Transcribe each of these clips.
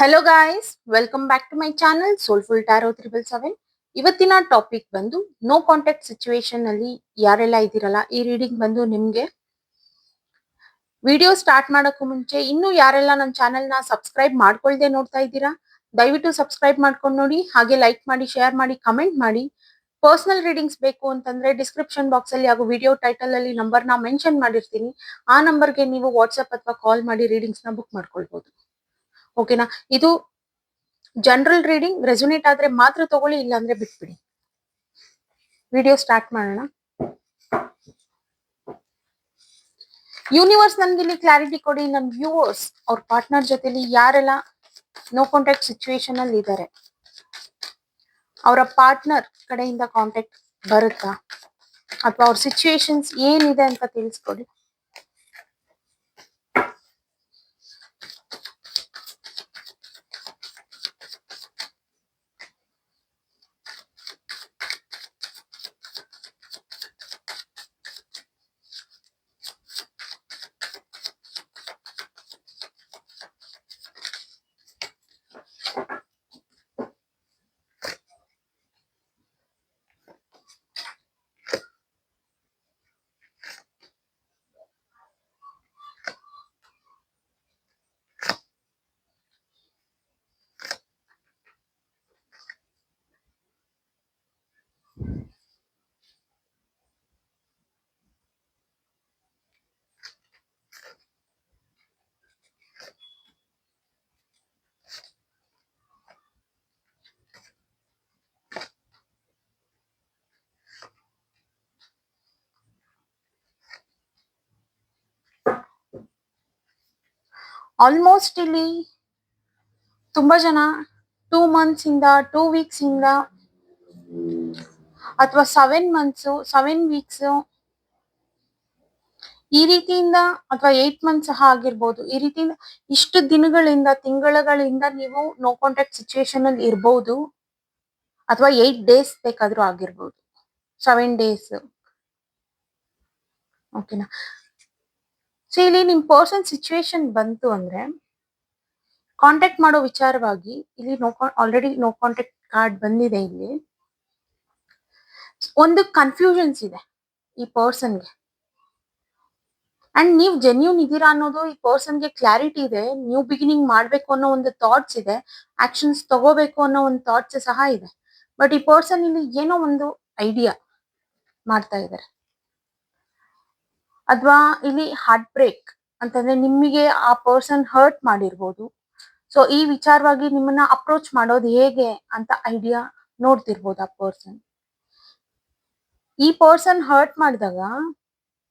Hello guys, welcome back to my channel soulful tarot 777. ಇವತ್ತಿನ topic ಬಂದು no contact situation ಅಲ್ಲಿ ಯಾರೆಲ್ಲ ಇದ್ದೀರಲ್ಲ, ಈ ರೀಡಿಂಗ್ ಬಂದು ನಿಮ್ಗೆ. ವಿಡಿಯೋ ಸ್ಟಾರ್ಟ್ ಮಾಡೋಕ್ಕೂ ಮುಂಚೆ ಇನ್ನೂ ಯಾರೆಲ್ಲ ನನ್ನ ಚಾನೆಲ್ನ ಸಬ್ಸ್ಕ್ರೈಬ್ ಮಾಡ್ಕೊಳ್ದೆ ನೋಡ್ತಾ ಇದ್ದೀರಾ, ದಯವಿಟ್ಟು ಸಬ್ಸ್ಕ್ರೈಬ್ ಮಾಡ್ಕೊಂಡು ನೋಡಿ. ಹಾಗೆ ಲೈಕ್ ಮಾಡಿ, ಶೇರ್ ಮಾಡಿ, ಕಮೆಂಟ್ ಮಾಡಿ. ಪರ್ಸನಲ್ ರೀಡಿಂಗ್ಸ್ ಬೇಕು ಅಂತಂದ್ರೆ ಡಿಸ್ಕ್ರಿಪ್ಷನ್ ಬಾಕ್ಸ್ ಅಲ್ಲಿ ಹಾಗೂ ವಿಡಿಯೋ ಟೈಟಲ್ ಅಲ್ಲಿ ನಂಬರ್ನ ಮೆನ್ಷನ್ ಮಾಡಿರ್ತೀನಿ. ಆ ನಂಬರ್ಗೆ ನೀವು ವಾಟ್ಸ್ಆಪ್ ಅಥವಾ ಕಾಲ್ ಮಾಡಿ ರೀಡಿಂಗ್ಸ್ ನ ಬುಕ್ ಮಾಡ್ಕೊಳ್ಬಹುದು. ಓಕೆನಾ? ಇದು ಜನರಲ್ ರೀಡಿಂಗ್. ರೆಸೊನೇಟ್ ಆದ್ರೆ ಮಾತ್ರ ತಗೊಳ್ಳಿ, ಇಲ್ಲ ಅಂದ್ರೆ ಬಿಟ್ಬಿಡಿ. ವಿಡಿಯೋ ಸ್ಟಾರ್ಟ್ ಮಾಡೋಣ. ಯೂನಿವರ್ಸ್ ನನ್ಗೆ ಇಲ್ಲಿ ಕ್ಲಾರಿಟಿ ಕೊಡಿ. ನನ್ನ ವ್ಯೂವರ್ಸ್ ಅವ್ರ ಪಾರ್ಟ್ನರ್ ಜೊತೆಲಿ ಯಾರೆಲ್ಲ ನೋ ಕಾಂಟ್ಯಾಕ್ಟ್ ಸಿಚುವೇಶನ್ ಅಲ್ಲಿ ಇದ್ದಾರೆ, ಅವರ ಪಾರ್ಟ್ನರ್ ಕಡೆಯಿಂದ ಕಾಂಟ್ಯಾಕ್ಟ್ ಬರುತ್ತಾ ಅಥವಾ ಅವ್ರ ಸಿಚುವೇಶನ್ಸ್ ಏನಿದೆ ಅಂತ ತಿಳಿಸ್ಕೊಡಿ. ಆಲ್ಮೋಸ್ಟ್ ಇಲ್ಲಿ ತುಂಬಾ ಜನ 2 months ಇಂದ 2 weeks ಇಂದ ಅಥವಾ 7 months 7 weeks ಈ ರೀತಿಯಿಂದ ಅಥವಾ 8 months ಸಹ ಆಗಿರ್ಬೋದು. ಈ ರೀತಿಯಿಂದ ಇಷ್ಟು ದಿನಗಳಿಂದ, ತಿಂಗಳುಗಳಿಂದ ನೀವು ನೋ ಕಾಂಟ್ಯಾಕ್ಟ್ ಸಿಚುವೇಶನ್ ಅಲ್ಲಿ ಇರ್ಬೋದು, ಅಥವಾ 8 days ಬೇಕಾದ್ರೂ ಆಗಿರ್ಬೋದು, 7 days. ಓಕೆನಾ? ಸೊ ಇಲ್ಲಿ ನಿಮ್ ಪರ್ಸನ್ ಸಿಚುವೇಶನ್ ಬಂತು ಅಂದ್ರೆ ಕಾಂಟ್ಯಾಕ್ಟ್ ಮಾಡೋ ವಿಚಾರವಾಗಿ ಇಲ್ಲಿ ಆಲ್ರೆಡಿ ನೋ ಕಾಂಟ್ಯಾಕ್ಟ್ ಕಾರ್ಡ್ ಬಂದಿದೆ. ಇಲ್ಲಿ ಒಂದು ಕನ್ಫ್ಯೂಷನ್ಸ್ ಇದೆ ಈ ಪರ್ಸನ್ಗೆ, ಅಂಡ್ ನೀವು ಜೆನ್ಯೂನ್ ಇದೀರಾ ಅನ್ನೋದು ಈ ಪರ್ಸನ್ಗೆ ಕ್ಲಾರಿಟಿ ಇದೆ. ನ್ಯೂ ಬಿಗಿನಿಂಗ್ ಮಾಡ್ಬೇಕು ಅನ್ನೋ ಒಂದು ಥಾಟ್ಸ್ ಇದೆ, ಆಕ್ಷನ್ಸ್ ತಗೋಬೇಕು ಅನ್ನೋ ಒಂದು ಥಾಟ್ಸ್ ಸಹ ಇದೆ. ಬಟ್ ಈ ಪರ್ಸನ್ ಇಲ್ಲಿ ಏನೋ ಒಂದು ಐಡಿಯಾ ಮಾಡ್ತಾ ಇದ್ದಾರೆ, ಅಥವಾ ಇಲ್ಲಿ ಹಾರ್ಟ್ ಬ್ರೇಕ್ ಅಂತಂದ್ರೆ ನಿಮಗೆ ಆ ಪರ್ಸನ್ ಹರ್ಟ್ ಮಾಡಿರ್ಬೋದು. ಸೊ ಈ ವಿಚಾರವಾಗಿ ನಿಮ್ಮನ್ನ ಅಪ್ರೋಚ್ ಮಾಡೋದು ಹೇಗೆ ಅಂತ ಐಡಿಯಾ ನೋಡ್ತಿರ್ಬೋದು ಆ ಪರ್ಸನ್. ಈ ಪರ್ಸನ್ ಹರ್ಟ್ ಮಾಡಿದಾಗ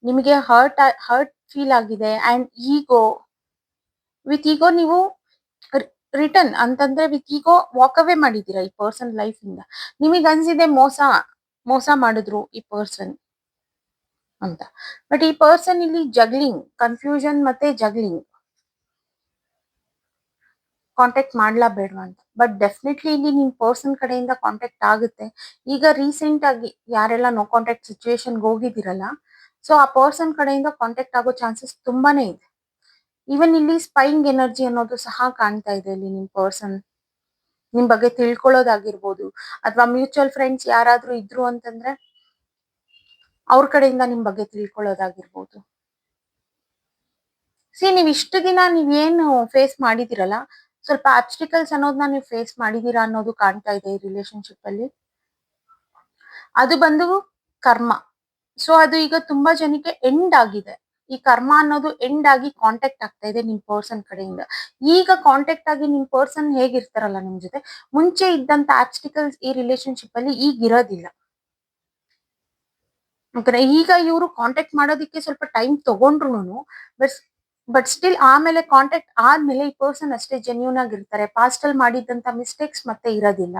ನಿಮಗೆ ಹರ್ಟ್ ಫೀಲ್ ಆಗಿದೆ, ಅಂಡ್ ವಿತ್ ಈಗೋ ನೀವು ರಿಟರ್ನ್ ಅಂತಂದ್ರೆ ವಿತ್ ಈಗೋ ವಾಕ್ ಅವೇ ಮಾಡಿದೀರಾ ಈ ಪರ್ಸನ್ ಲೈಫ್ ಇಂದ. ನಿಮಗೆ ಅನ್ಸಿದೆ ಮೋಸ ಮಾಡಿದ್ರು ಈ ಪರ್ಸನ್ ಅಂತ. ಬಟ್ ಈ ಪರ್ಸನ್ ಇಲ್ಲಿ ಜಗ್ಲಿಂಗ್, ಕನ್ಫ್ಯೂಷನ್ ಮತ್ತೆ ಜಗ್ಲಿಂಗ್, ಕಾಂಟ್ಯಾಕ್ಟ್ ಮಾಡ್ಲಾ ಬೇಡವಾ ಅಂತ. ಬಟ್ ಡೆಫಿನೆಟ್ಲಿ ಇಲ್ಲಿ ನಿಮ್ ಪರ್ಸನ್ ಕಡೆಯಿಂದ ಕಾಂಟ್ಯಾಕ್ಟ್ ಆಗುತ್ತೆ. ಈಗ ರೀಸೆಂಟ್ ಆಗಿ ಯಾರೆಲ್ಲ ನೋ ಕಾಂಟ್ಯಾಕ್ಟ್ ಸಿಚುವೇಶನ್ಗೆ ಹೋಗಿದಿರಲ್ಲ, ಸೊ ಆ ಪರ್ಸನ್ ಕಡೆಯಿಂದ ಕಾಂಟ್ಯಾಕ್ಟ್ ಆಗೋ ಚಾನ್ಸಸ್ ತುಂಬಾನೇ ಇದೆ. ಈವನ್ ಇಲ್ಲಿ ಸ್ಪೈಯಿಂಗ್ ಎನರ್ಜಿ ಅನ್ನೋದು ಸಹ ಕಾಣ್ತಾ ಇದೆ. ಇಲ್ಲಿ ನಿಮ್ ಪರ್ಸನ್ ನಿಮ್ ಬಗ್ಗೆ ತಿಳ್ಕೊಳ್ಳೋದಾಗಿರ್ಬೋದು, ಅಥವಾ ಮ್ಯೂಚುವಲ್ ಫ್ರೆಂಡ್ಸ್ ಯಾರಾದ್ರೂ ಇದ್ರು ಅಂತಂದ್ರೆ ಅವ್ರ ಕಡೆಯಿಂದ ನಿಮ್ ಬಗ್ಗೆ ತಿಳ್ಕೊಳ್ಳೋದಾಗಿರ್ಬೋದು. ನೀವ್ ಇಷ್ಟು ದಿನ ನೀವೇನು ಫೇಸ್ ಮಾಡಿದಿರಲ್ಲ, ಸ್ವಲ್ಪ ಆಬ್ಸ್ಟಿಕಲ್ಸ್ ಅನ್ನೋದನ್ನ ನೀವು ಫೇಸ್ ಮಾಡಿದೀರಾ ಅನ್ನೋದು ಕಾಣ್ತಾ ಇದೆ ಈ ರಿಲೇಶನ್ಶಿಪ್ ಅಲ್ಲಿ. ಅದು ಬಂದು ಕರ್ಮ. ಸೊ ಅದು ಈಗ ತುಂಬಾ ಜನಕ್ಕೆ ಎಂಡ್ ಆಗಿದೆ. ಈ ಕರ್ಮ ಅನ್ನೋದು ಎಂಡ್ ಆಗಿ ಕಾಂಟ್ಯಾಕ್ಟ್ ಆಗ್ತಾ ಇದೆ ನಿಮ್ ಪರ್ಸನ್ ಕಡೆಯಿಂದ. ಈಗ ಕಾಂಟ್ಯಾಕ್ಟ್ ಆಗಿ ನಿಮ್ ಪರ್ಸನ್ ಹೇಗಿರ್ತಾರಲ್ಲ ನಿಮ್ ಜೊತೆ, ಮುಂಚೆ ಇದ್ದಂತ ಆಬ್ಸ್ಟಿಕಲ್ಸ್ ಈ ರಿಲೇಶನ್ಶಿಪ್ ಅಲ್ಲಿ ಈಗ ಇರೋದಿಲ್ಲ. ಈಗ ಇವರು ಕಾಂಟ್ಯಾಕ್ಟ್ ಮಾಡೋದಿಕ್ಕೆ ಸ್ವಲ್ಪ ಟೈಮ್ ತಗೊಂಡ್ರು, ಬಟ್ ಸ್ಟಿಲ್ ಆಮೇಲೆ ಕಾಂಟ್ಯಾಕ್ಟ್ ಆದ್ಮೇಲೆ ಈ ಪರ್ಸನ್ ಅಷ್ಟೇ ಜೆನ್ಯೂನ್ ಆಗಿರ್ತಾರೆ. ಪಾಸ್ಟ್ ಅಲ್ಲಿ ಮಾಡಿದಂತ ಮಿಸ್ಟೇಕ್ಸ್ ಮತ್ತೆ ಇರೋದಿಲ್ಲ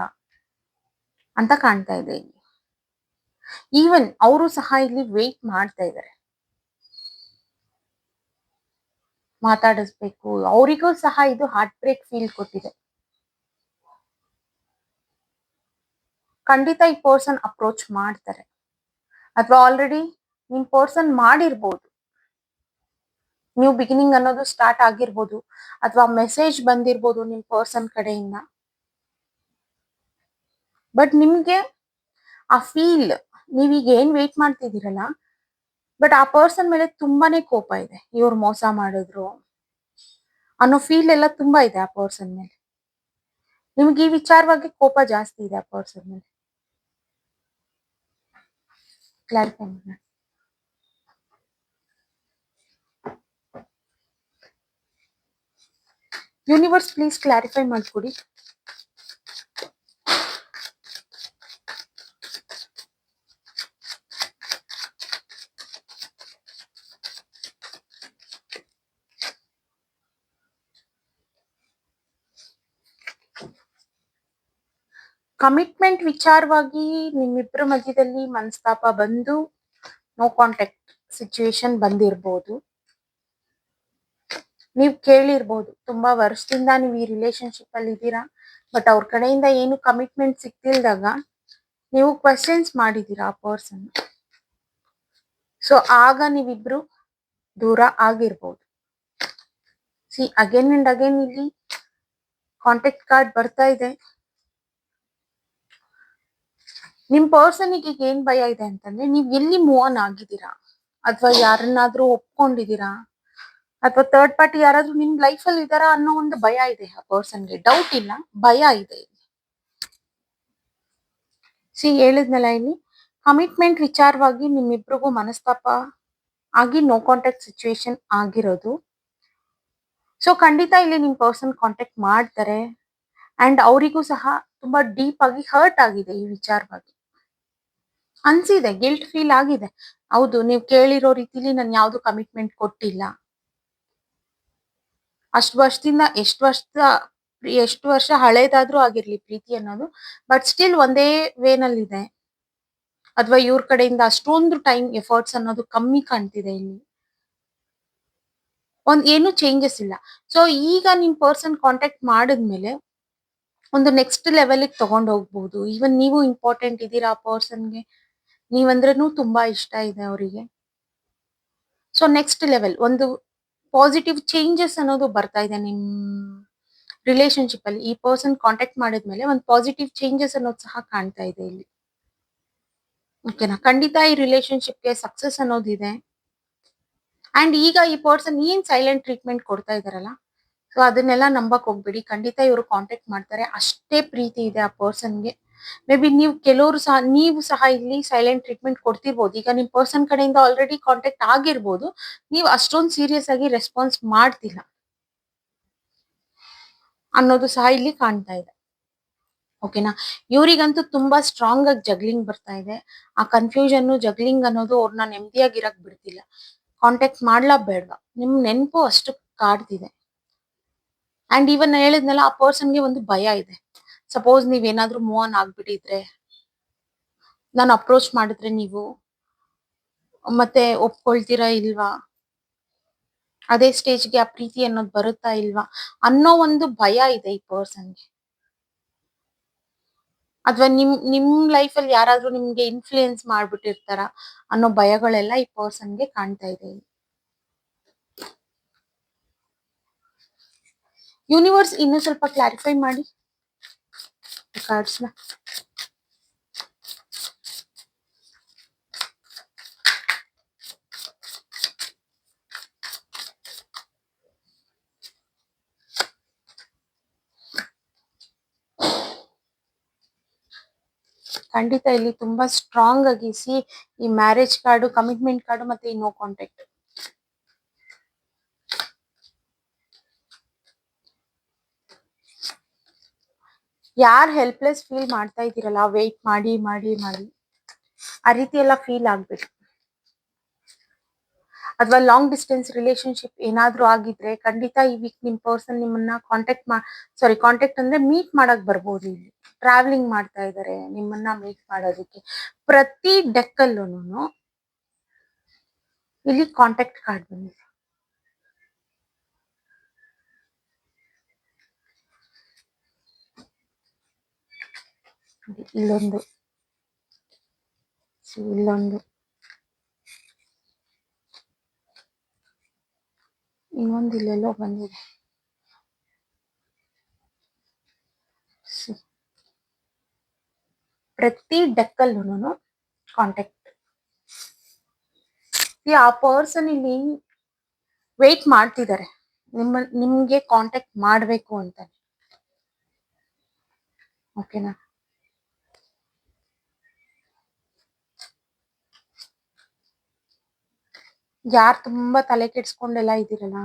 ಅಂತ ಕಾಣ್ತಾ ಇದೆ ಇಲ್ಲಿ. ಈವನ್ ಅವರು ಸಹ ಇಲ್ಲಿ ವೇಟ್ ಮಾಡ್ತಾ ಇದ್ದಾರೆ, ಮಾತಾಡಿಸ್ಬೇಕು. ಅವರಿಗೂ ಸಹ ಇದು ಹಾರ್ಟ್ ಬ್ರೇಕ್ ಫೀಲ್ ಕೊಟ್ಟಿದೆ. ಖಂಡಿತ ಈ ಪರ್ಸನ್ ಅಪ್ರೋಚ್ ಮಾಡ್ತಾರೆ, ಅಥವಾ ಆಲ್ರೆಡಿ ನಿಮ್ ಪರ್ಸನ್ ಮಾಡಿರ್ಬೋದು. ನ್ಯೂ ಬಿಗಿನಿಂಗ್ ಅನ್ನೋದು ಸ್ಟಾರ್ಟ್ ಆಗಿರ್ಬೋದು, ಅಥವಾ ಮೆಸೇಜ್ ಬಂದಿರ್ಬೋದು ನಿಮ್ ಪರ್ಸನ್ ಕಡೆಯಿಂದ. ಬಟ್ ನಿಮ್ಗೆ ಆ ಫೀಲ್, ನೀವೀಗ ಏನ್ ವೇಟ್ ಮಾಡ್ತಿದ್ದೀರಲ್ಲ, ಬಟ್ ಆ ಪರ್ಸನ್ ಮೇಲೆ ತುಂಬಾನೇ ಕೋಪ ಇದೆ. ಇವ್ರು ಮೋಸ ಮಾಡಿದ್ರು ಅನ್ನೋ ಫೀಲ್ ಎಲ್ಲ ತುಂಬಾ ಇದೆ ಆ ಪರ್ಸನ್ ಮೇಲೆ. ನಿಮ್ಗೆ ಈ ವಿಚಾರವಾಗಿ ಕೋಪ ಜಾಸ್ತಿ ಇದೆ ಆ ಪರ್ಸನ್ ಮೇಲೆ. ಕ್ಲಾರಿಫೈ ಮಾಡೋಣ. ಯೂನಿವರ್ಸ್ ಪ್ಲೀಸ್ ಕ್ಲಾರಿಫೈ ಮಾಡ್ಕೊಡಿ. ಕಮಿಟ್ಮೆಂಟ್ ವಿಚಾರವಾಗಿ ನಿಮ್ಮಿಬ್ಬರ ಮಧ್ಯದಲ್ಲಿ ಮನಸ್ತಾಪ ಬಂದು ನೋ ಕಾಂಟ್ಯಾಕ್ಟ್ ಸಿಚುವೇಶನ್ ಬಂದಿರ್ಬೋದು. ನೀವ್ ಕೇಳಿರ್ಬೋದು, ತುಂಬಾ ವರ್ಷದಿಂದ ನೀವು ಈ ರಿಲೇಶನ್ಶಿಪ್ ಅಲ್ಲಿ ಇದ್ದೀರಾ, ಬಟ್ ಅವ್ರ ಕಡೆಯಿಂದ ಏನು ಕಮಿಟ್ಮೆಂಟ್ ಸಿಕ್ತಿಲ್ದಾಗ ನೀವು ಕ್ವಶನ್ಸ್ ಮಾಡಿದೀರಾ ಆ ಪರ್ಸನ್. ಸೊ ಆಗ ನೀವಿಬ್ರು ದೂರ ಆಗಿರ್ಬೋದು. ಸಿ ಅಗೇನ್ ಅಂಡ್ ಅಗೇನ್ ಇಲ್ಲಿ ಕಾಂಟ್ಯಾಕ್ಟ್ ಕಾರ್ಡ್ ಬರ್ತಾ ಇದೆ. ನಿಮ್ ಪರ್ಸನ್ಗೆ ಈಗ ಏನ್ ಭಯ ಇದೆ ಅಂತಂದ್ರೆ, ನೀವ್ ಎಲ್ಲಿ ಮೂವ್ ಆನ್ ಆಗಿದ್ದೀರಾ, ಅಥವಾ ಯಾರನ್ನಾದ್ರೂ ಒಪ್ಕೊಂಡಿದೀರಾ, ಅಥವಾ ಥರ್ಡ್ ಪಾರ್ಟಿ ಯಾರಾದ್ರೂ ನಿಮ್ ಲೈಫ್ ಅಲ್ಲಿ ಇದಾರಾ ಅನ್ನೋ ಒಂದು ಭಯ ಇದೆ ಆ ಪರ್ಸನ್ಗೆ. ಡೌಟ್ ಇಲ್ಲ, ಭಯ ಇದೆ. ಸಿ ಹೇಳಿದ್ನಲ್ಲ, ಇಲ್ಲಿ ಕಮಿಟ್ಮೆಂಟ್ ವಿಚಾರವಾಗಿ ನಿಮ್ಮಿಬ್ರಿಗೂ ಮನಸ್ತಾಪ ಆಗಿ ನೋ ಕಾಂಟ್ಯಾಕ್ಟ್ ಸಿಚುವೇಶನ್ ಆಗಿರೋದು. ಸೊ ಖಂಡಿತ ಇಲ್ಲಿ ನಿಮ್ ಪರ್ಸನ್ ಕಾಂಟ್ಯಾಕ್ಟ್ ಮಾಡ್ತಾರೆ. ಅಂಡ್ ಅವರಿಗೂ ಸಹ ತುಂಬಾ ಡೀಪ್ ಆಗಿ ಹರ್ಟ್ ಆಗಿದೆ ಈ ವಿಚಾರವಾಗಿ. ಅನ್ಸಿದೆ, ಗಿಲ್ಟ್ ಫೀಲ್ ಆಗಿದೆ. ಹೌದು, ನೀವು ಕೇಳಿರೋ ರೀತಿಲಿ ನಾನು ಯಾವ್ದು ಕಮಿಟ್ಮೆಂಟ್ ಕೊಟ್ಟಿಲ್ಲ. ಅಷ್ಟು ವರ್ಷದಿಂದ ಎಷ್ಟು ವರ್ಷ ಹಳೇದಾದ್ರೂ ಆಗಿರ್ಲಿ ಪ್ರೀತಿ ಅನ್ನೋದು, ಬಟ್ ಸ್ಟಿಲ್ ಒಂದೇ ವೇನಲ್ಲಿದೆ. ಅಥವಾ ಇವ್ರ ಕಡೆಯಿಂದ ಅಷ್ಟೊಂದು ಟೈಮ್ ಎಫರ್ಟ್ಸ್ ಅನ್ನೋದು ಕಮ್ಮಿ ಕಾಣ್ತಿದೆ ಇಲ್ಲಿ. ಏನು ಚೇಂಜಸ್ ಇಲ್ಲ. ಸೊ ಈಗ ನಿಮ್ ಪರ್ಸನ್ ಕಾಂಟ್ಯಾಕ್ಟ್ ಮಾಡಿದ್ಮೇಲೆ ಒಂದು ನೆಕ್ಸ್ಟ್ ಲೆವೆಲ್ಗೆ ತಗೊಂಡ್ ಹೋಗ್ಬಹುದು. ಈವನ್ ನೀವು ಇಂಪಾರ್ಟೆಂಟ್ ಇದ್ದೀರಾ ಆ ಪರ್ಸನ್ಗೆ, ನೀವಂದ್ರೂ ತುಂಬಾ ಇಷ್ಟ ಇದೆ ಅವರಿಗೆ. ಸೊ ನೆಕ್ಸ್ಟ್ ಲೆವೆಲ್ ಒಂದು ಪಾಸಿಟಿವ್ ಚೇಂಜಸ್ ಅನ್ನೋದು ಬರ್ತಾ ಇದೆ ನಿಮ್ ರಿಲೇಶನ್ಶಿಪ್ ಅಲ್ಲಿ. ಈ ಪರ್ಸನ್ ಕಾಂಟ್ಯಾಕ್ಟ್ ಮಾಡಿದ್ಮೇಲೆ ಒಂದು ಪಾಸಿಟಿವ್ ಚೇಂಜಸ್ ಅನ್ನೋದು ಸಹ ಕಾಣ್ತಾ ಇದೆ ಇಲ್ಲಿ. ಓಕೆನಾ? ಖಂಡಿತ ಈ ರಿಲೇಶನ್ಶಿಪ್ಗೆ ಸಕ್ಸಸ್ ಅನ್ನೋದಿದೆ. ಅಂಡ್ ಈಗ ಈ ಪರ್ಸನ್ ಏನ್ ಸೈಲೆಂಟ್ ಟ್ರೀಟ್ಮೆಂಟ್ ಕೊಡ್ತಾ ಇದಾರಲ್ಲ, ಸೊ ಅದನ್ನೆಲ್ಲ ನಂಬಕ್ ಹೋಗ್ಬೇಡಿ. ಖಂಡಿತ ಇವರು ಕಾಂಟ್ಯಾಕ್ಟ್ ಮಾಡ್ತಾರೆ. ಅಷ್ಟೇ ಪ್ರೀತಿ ಇದೆ ಆ ಪರ್ಸನ್ಗೆ. ಮೇ ಬಿ ನೀವು ಸಹ ಇಲ್ಲಿ ಸೈಲೆಂಟ್ ಟ್ರೀಟ್ಮೆಂಟ್ ಕೊಡ್ತಿರ್ಬೋದು. ಈಗ ನಿಮ್ ಪರ್ಸನ್ ಕಡೆಯಿಂದ ಆಲ್ರೆಡಿ ಕಾಂಟ್ಯಾಕ್ಟ್ ಆಗಿರ್ಬೋದು, ನೀವು ಅಷ್ಟೊಂದು ಸೀರಿಯಸ್ ಆಗಿ ರೆಸ್ಪಾನ್ಸ್ ಮಾಡ್ತಿಲ್ಲ ಅನ್ನೋದು ಸಹ ಇಲ್ಲಿ ಕಾಣ್ತಾ ಇದೆ. ಓಕೆನಾ? ಇವರಿಗಂತೂ ತುಂಬಾ ಸ್ಟ್ರಾಂಗ್ ಆಗಿ ಜಗ್ಲಿಂಗ್ ಬರ್ತಾ ಇದೆ. ಆ ಕನ್ಫ್ಯೂಷನ್ ಜಗ್ಲಿಂಗ್ ಅನ್ನೋದು ಅವ್ರನ್ನ ನೆಮ್ಮದಿಯಾಗಿರಕ್ ಬಿಡ್ತಿಲ್ಲ. ಕಾಂಟ್ಯಾಕ್ಟ್ ಮಾಡ್ಲಾ ಬೇಡ್ವಾ, ನಿಮ್ ನೆನಪು ಅಷ್ಟು ಕಾಡ್ತಿದೆ. ಅಂಡ್ ಇವನ್ ಹೇಳಿದ್ನಲ್ಲ, ಆ ಪರ್ಸನ್ಗೆ ಒಂದು ಭಯ ಇದೆ. ಸಪೋಸ್ ನೀವೇನಾದ್ರೂ ಮೂವ್ ಆನ್ ಆಗ್ಬಿಟ್ಟಿದ್ರೆ, ನಾನು ಅಪ್ರೋಚ್ ಮಾಡಿದ್ರೆ ನೀವು ಮತ್ತೆ ಒಪ್ಕೊಳ್ತೀರಾ ಇಲ್ವಾ, ಅದೇ ಸ್ಟೇಜ್ಗೆ ಆ ಪ್ರೀತಿ ಅನ್ನೋದು ಬರುತ್ತಾ ಇಲ್ವಾ ಅನ್ನೋ ಒಂದು ಭಯ ಇದೆ ಈ ಪರ್ಸನ್ಗೆ. ಅಥವಾ ನಿಮ್ ಲೈಫ್ ಅಲ್ಲಿ ಯಾರಾದ್ರೂ ನಿಮ್ಗೆ ಇನ್ಫ್ಲೂಯೆನ್ಸ್ ಮಾಡ್ಬಿಟ್ಟಿರ್ತಾರ ಅನ್ನೋ ಭಯಗಳೆಲ್ಲ ಈ ಪರ್ಸನ್ಗೆ ಕಾಣ್ತಾ ಇದೆ. ಯೂನಿವರ್ಸ್ ಇನ್ನೂ ಸ್ವಲ್ಪ ಕ್ಲಾರಿಫೈ ಮಾಡಿ ಕಾರ್ಡ್ಸ್ನ. ಖಂಡಿತ ಇಲ್ಲಿ ತುಂಬಾ ಸ್ಟ್ರಾಂಗ್ ಆಗಿ ಈ ಮ್ಯಾರೇಜ್ ಕಾರ್ಡು, ಕಮಿಟ್ಮೆಂಟ್ ಕಾರ್ಡು, ಮತ್ತೆ ಈ ನೋ ಕಾಂಟ್ಯಾಕ್ಟ್. ಯಾರ್ ಹೆಲ್ಪ್ಲೆಸ್ ಫೀಲ್ ಮಾಡ್ತಾ ಇದ್ದೀರಲ್ಲ, ವೇಟ್ ಮಾಡಿ ಮಾಡಿ ಮಾಡಿ ಆ ರೀತಿ ಎಲ್ಲ ಫೀಲ್ ಆಗ್ಬೇಕು. ಅಥವಾ ಲಾಂಗ್ ಡಿಸ್ಟೆನ್ಸ್ ರಿಲೇಶನ್ಶಿಪ್ ಏನಾದ್ರೂ ಆಗಿದ್ರೆ, ಖಂಡಿತ ಈ ವೀಕ್ ನಿಮ್ ಪರ್ಸನ್ ನಿಮ್ಮನ್ನ ಕಾಂಟ್ಯಾಕ್ಟ್ ಅಂದ್ರೆ ಮೀಟ್ ಮಾಡಕ್ ಬರ್ಬೋದು. ಇಲ್ಲಿ ಟ್ರಾವೆಲಿಂಗ್ ಮಾಡ್ತಾ ಇದಾರೆ ನಿಮ್ಮನ್ನ ಮೀಟ್ ಮಾಡೋದಕ್ಕೆ. ಪ್ರತಿ ಡೆಕ್ ಅಲ್ಲೂ ಇಲ್ಲಿ ಕಾಂಟ್ಯಾಕ್ಟ್ ಕಾರ್ಡ್ ಬಂದಿದೆ. ಇಲ್ಲೊಂದು, ಇಲ್ಲೊಂದು, ಇನ್ನೊಂದು ಇಲ್ಲೆಲ್ಲೋ ಬಂದಿದೆ. ಪ್ರತಿ ಡೆಕ್ಕಲ್ಲೂ ಕಾಂಟ್ಯಾಕ್ಟ್. ಆ ಪರ್ಸನ್ ಇಲ್ಲಿ ವೇಟ್ ಮಾಡ್ತಿದ್ದಾರೆ ನಿಮ್ಗೆ ಕಾಂಟ್ಯಾಕ್ಟ್ ಮಾಡ್ಬೇಕು ಅಂತ. ಓಕೆನಾ? ಯಾರು ತುಂಬಾ ತಲೆ ಕೆಡ್ಸ್ಕೊಂಡೆಲ್ಲ ಇದ್ದೀರಲ್ಲ,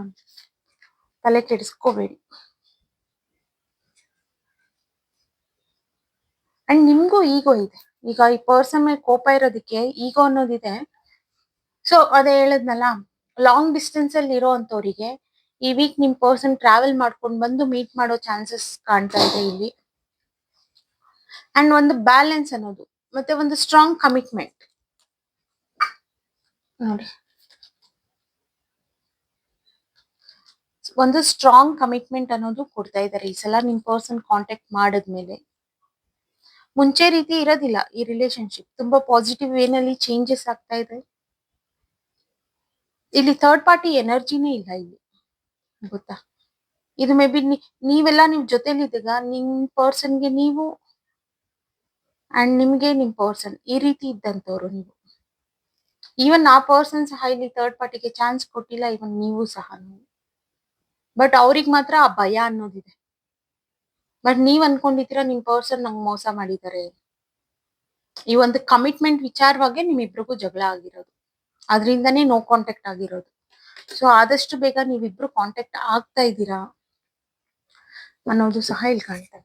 ತಲೆ ಕೆಡಿಸ್ಕೋಬೇಡಿ. ಅಂಡ್ ನಿಮ್ಗೂ ಈಗೋ ಇದೆ. ಈಗ ಈ ಪರ್ಸನ್ ಮೇಲೆ ಕೋಪ ಇರೋದಕ್ಕೆ ಈಗೋ ಅನ್ನೋದಿದೆ. ಸೊ ಅದೇ ಹೇಳದ್ನಲ್ಲ, ಲಾಂಗ್ ಡಿಸ್ಟೆನ್ಸ್ ಅಲ್ಲಿ ಇರೋ ಅಂತವ್ರಿಗೆ ಈ ವೀಕ್ ನಿಮ್ ಪರ್ಸನ್ ಟ್ರಾವೆಲ್ ಮಾಡ್ಕೊಂಡು ಬಂದು ಮೀಟ್ ಮಾಡೋ ಚಾನ್ಸಸ್ ಕಾಣ್ತಾ ಇದೆ ಇಲ್ಲಿ. ಅಂಡ್ ಒಂದು ಬ್ಯಾಲೆನ್ಸ್ ಅನ್ನೋದು ಮತ್ತೆ ಒಂದು ಸ್ಟ್ರಾಂಗ್ ಕಮಿಟ್ಮೆಂಟ್ ನೋಡಿ, ಒಂದು ಸ್ಟ್ರಾಂಗ್ ಕಮಿಟ್ಮೆಂಟ್ ಅನ್ನೋದು ಕೊಡ್ತಾ ಇದ್ದಾರೆ ಈ ಸಲ ನಿಮ್ ಪರ್ಸನ್ ಕಾಂಟ್ಯಾಕ್ಟ್ ಮಾಡಿದ್ಮೇಲೆ. ಮುಂಚೆ ರೀತಿ ಇರೋದಿಲ್ಲ ಈ ರಿಲೇಶನ್ಶಿಪ್, ತುಂಬಾ ಪಾಸಿಟಿವ್ ವೇನಲ್ಲಿ ಚೇಂಜಸ್ ಆಗ್ತಾ ಇದೆ. ಇಲ್ಲಿ ಥರ್ಡ್ ಪಾರ್ಟಿ ಎನರ್ಜಿನೇ ಇಲ್ಲ ಇಲ್ಲಿ, ಗೊತ್ತಾ? ಇದು ಮೇ ಬಿ ನೀವೆಲ್ಲ ನಿಮ್ ಜೊತೆಲಿದ್ದಾಗ ನಿಮ್ ಪರ್ಸನ್ಗೆ ನೀವು ಅಂಡ್ ನಿಮ್ಗೆ ನಿಮ್ ಪರ್ಸನ್ ಈ ರೀತಿ ಇದ್ದಂತವ್ರು ನೀವು. ಈವನ್ ಆ ಪರ್ಸನ್ ಸಹ ಇಲ್ಲಿ ಥರ್ಡ್ ಪಾರ್ಟಿಗೆ ಚಾನ್ಸ್ ಕೊಟ್ಟಿಲ್ಲ, ಇವನ್ ನೀವು ಸಹ. ಬಟ್ ಅವ್ರಿಗೆ ಮಾತ್ರ ಆ ಭಯ ಅನ್ನೋದಿದೆ. ಬಟ್ ನೀವ್ ಅನ್ಕೊಂಡಿದ್ದೀರಾ ನಿಮ್ ಪರ್ಸನ್ ನಂಗೆ ಮೋಸ ಮಾಡಿದ್ದಾರೆ. ಈ ಒಂದು ಕಮಿಟ್ಮೆಂಟ್ ವಿಚಾರವಾಗಿ ನಿಮ್ಮಿಬ್ರಿಗೂ ಜಗಳ ಆಗಿರೋದು, ಅದರಿಂದನೇ ನೋ ಕಾಂಟ್ಯಾಕ್ಟ್ ಆಗಿರೋದು. ಸೊ ಆದಷ್ಟು ಬೇಗ ನೀವಿಬ್ರು ಕಾಂಟ್ಯಾಕ್ಟ್ ಆಗ್ತಾ ಇದ್ದೀರಾ ಅನ್ನೋದು ಸಹ ಇಲ್ಲಿ ಕಾಣ್ತಾ ಇದೆ.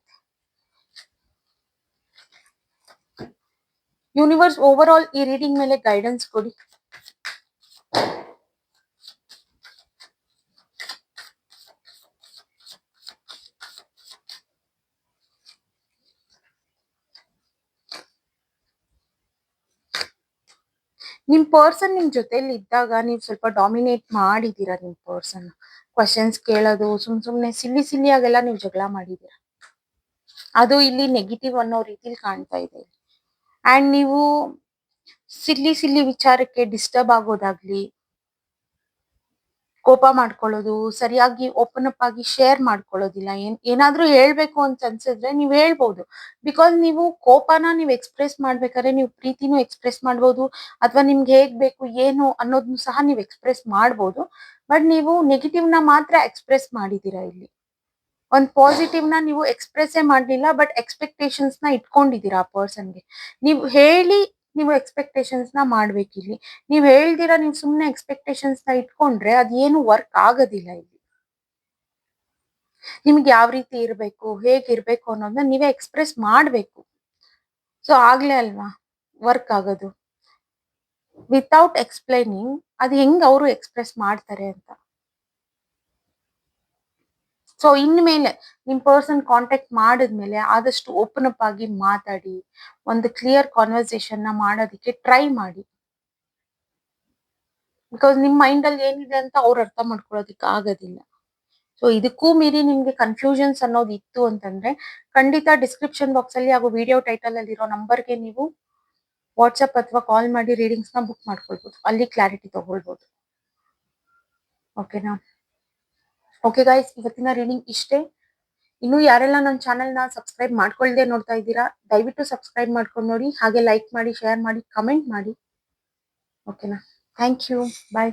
ಯೂನಿವರ್ಸ್ ಓವರ್ ಆಲ್ ಈ ರೀಡಿಂಗ್ ಮೇಲೆ ಗೈಡೆನ್ಸ್ ಕೊಡಿ. ನಿಮ್ ಪರ್ಸನ್ ನಿಮ್ ಜೊತೆಲಿ ಇದ್ದಾಗ ನೀವು ಸ್ವಲ್ಪ ಡಾಮಿನೇಟ್ ಮಾಡಿದೀರಾ. ನಿಮ್ ಪರ್ಸನ್ ಕ್ವಶನ್ಸ್ ಕೇಳೋದು, ಸುಮ್ನೆ ಸಿಲ್ಲಿಯಾಗೆಲ್ಲ ನೀವು ಜಗಳ ಮಾಡಿದೀರಾ. ಅದು ಇಲ್ಲಿ ನೆಗೆಟಿವ್ ಅನ್ನೋ ರೀತಿಲಿ ಕಾಣ್ತಾ ಇದೆ. ಅಂಡ್ ನೀವು ಸಿಲ್ಲಿ ವಿಚಾರಕ್ಕೆ ಡಿಸ್ಟರ್ಬ್ ಆಗೋದಾಗ್ಲಿ, ಕೋಪ ಮಾಡ್ಕೊಳ್ಳೋದು, ಸರಿಯಾಗಿ ಓಪನ್ ಅಪ್ ಆಗಿ ಶೇರ್ ಮಾಡ್ಕೊಳ್ಳೋದಿಲ್ಲ. ಏನಾದ್ರೂ ಹೇಳ್ಬೇಕು ಅಂತ ಅನ್ಸಿದ್ರೆ ನೀವ್ ಹೇಳ್ಬೋದು. ಬಿಕಾಸ್ ನೀವು ಕೋಪನ ನೀವು ಎಕ್ಸ್ಪ್ರೆಸ್ ಮಾಡ್ಬೇಕಾದ್ರೆ ನೀವು ಪ್ರೀತಿನೂ ಎಕ್ಸ್ಪ್ರೆಸ್ ಮಾಡ್ಬೋದು, ಅಥವಾ ನಿಮ್ಗೆ ಹೇಗ್ ಬೇಕು ಏನು ಅನ್ನೋದನ್ನು ಸಹ ನೀವು ಎಕ್ಸ್ಪ್ರೆಸ್ ಮಾಡ್ಬೋದು. ಬಟ್ ನೀವು ನೆಗೆಟಿವ್ ನ ಮಾತ್ರ ಎಕ್ಸ್ಪ್ರೆಸ್ ಮಾಡಿದೀರಾ ಇಲ್ಲಿ. ಒಂದ್ ಪಾಸಿಟಿವ್ ನ ನೀವು ಎಕ್ಸ್ಪ್ರೆಸ್ ಮಾಡ್ಲಿಲ್ಲ, ಬಟ್ ಎಕ್ಸ್ಪೆಕ್ಟೇಷನ್ಸ್ ನ ಇಟ್ಕೊಂಡಿದೀರಾ ಆ ಪರ್ಸನ್ಗೆ. ನೀವು ಹೇಳಿ ನೀವು ಎಕ್ಸ್ಪೆಕ್ಟೇಷನ್ಸ್ ನ ಮಾಡ್ಬೇಕಿಲ್ಲಿ. ನೀವ್ ಹೇಳ್ದಿರಾ ನೀವು ಸುಮ್ನೆ ಎಕ್ಸ್ಪೆಕ್ಟೇಷನ್ಸ್ ನ ಇಟ್ಕೊಂಡ್ರೆ ಅದೇನು ವರ್ಕ್ ಆಗೋದಿಲ್ಲ ಇಲ್ಲಿ. ನಿಮ್ಗೆ ಯಾವ ರೀತಿ ಇರ್ಬೇಕು, ಹೇಗಿರ್ಬೇಕು ಅನ್ನೋದನ್ನ ನೀವೇ ಎಕ್ಸ್ಪ್ರೆಸ್ ಮಾಡ್ಬೇಕು. ಸೊ ಆಗ್ಲೇ ಅಲ್ವಾ ವರ್ಕ್ ಆಗೋದು. ವಿತೌಟ್ ಎಕ್ಸ್ಪ್ಲೈನಿಂಗ್ ಅದು ಹೆಂಗ್ ಅವರು ಎಕ್ಸ್ಪ್ರೆಸ್ ಮಾಡ್ತಾರೆ ಅಂತ. ಸೊ ಇನ್ಮೇಲೆ ನಿಮ್ ಪರ್ಸನ್ ಕಾಂಟ್ಯಾಕ್ಟ್ ಮಾಡಿದ್ಮೇಲೆ ಆದಷ್ಟು ಓಪನ್ ಅಪ್ ಆಗಿ ಮಾತಾಡಿ, ಒಂದು ಕ್ಲಿಯರ್ ಕಾನ್ವರ್ಸೇಷನ್ ನ ಮಾಡೋದಕ್ಕೆ ಟ್ರೈ ಮಾಡಿ. ಬಿಕಾಸ್ ನಿಮ್ ಮೈಂಡ್ ಅಲ್ಲಿ ಏನಿದೆ ಅಂತ ಅವ್ರು ಅರ್ಥ ಮಾಡ್ಕೊಳ್ಳೋದಿಕ್ಕೆ ಆಗೋದಿಲ್ಲ. ಸೊ ಇದಕ್ಕೂ ಮೀರಿ ನಿಮ್ಗೆ ಕನ್ಫ್ಯೂಷನ್ಸ್ ಅನ್ನೋದು ಇತ್ತು ಅಂತಂದ್ರೆ ಖಂಡಿತ ಡಿಸ್ಕ್ರಿಪ್ಷನ್ ಬಾಕ್ಸ್ ಅಲ್ಲಿ ಹಾಗೂ ವಿಡಿಯೋ ಟೈಟಲ್ ಅಲ್ಲಿ ಇರೋ ನಂಬರ್ಗೆ ನೀವು ವಾಟ್ಸ್ಆಪ್ ಅಥವಾ ಕಾಲ್ ಮಾಡಿ ರೀಡಿಂಗ್ಸ್ ನ ಬುಕ್ ಮಾಡ್ಕೊಳ್ಬಹುದು. ಅಲ್ಲಿ ಕ್ಲಾರಿಟಿ ತಗೊಳ್ಬಹುದು. ಓಕೆನಾ? ಓಕೆ ಗೈಸ್, ಇವತ್ತಿನ ರೀಡಿಂಗ್ ಇಷ್ಟೇ. ಇನ್ನು ಯಾರೆಲ್ಲ ನನ್ನ ಚಾನೆಲ್ ನ ಸಬ್ಸ್ಕ್ರೈಬ್ ಮಾಡ್ಕೊಳ್ದೆ ನೋಡ್ತಾ ಇದ್ದೀರಾ, ದಯವಿಟ್ಟು ಸಬ್ಸ್ಕ್ರೈಬ್ ಮಾಡ್ಕೊಂಡು ನೋಡಿ. ಹಾಗೆ ಲೈಕ್ ಮಾಡಿ, ಶೇರ್ ಮಾಡಿ, ಕಮೆಂಟ್ ಮಾಡಿ. ಓಕೆನಾ? Thank you. ಬಾಯ್.